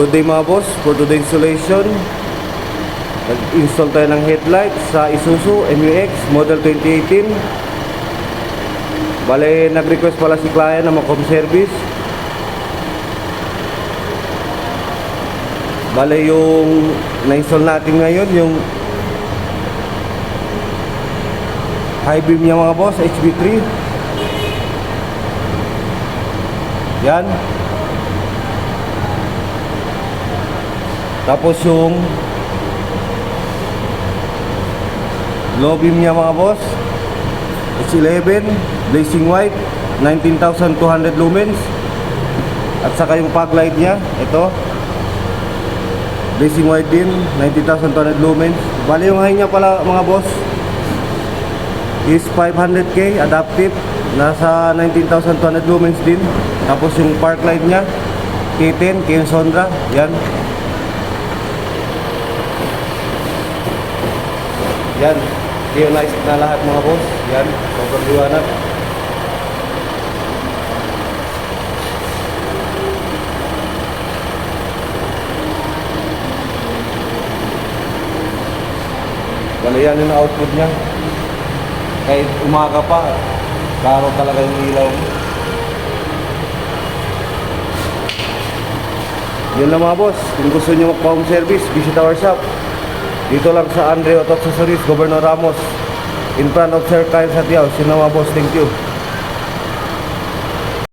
Good day mga boss, for today's installation, nag-install tayo ng headlight sa Isuzu MU-X model 2018. Bale, nag-request pala si client na mag-home service. Bale, yung na-install natin ngayon, yung high beam niya mga boss, HB3. Yan. Tapos yung low beam niya mga boss, H11 blazing white, 19,200 lumens. At saka yung fog light niya, ito blazing white din, 19,200 lumens. Bali yung high niya pala mga boss is 500k adaptive, nasa 19,200 lumens din. Tapos yung park light niya K10, K Sonra, yan. Yan, realize na lahat mga boss. Yan, sobrang liwanag. Bale yan yung output niya. Kahit umaga pa, klaro talaga yung ilaw. Yun lang mga boss. Kung gusto nyo magpa-home service, visit our shop. Dito lang sa Andre Auto Accessories, Governor Ramos, in front of Sir Kyle Satiao. Sino mga boss, thank you.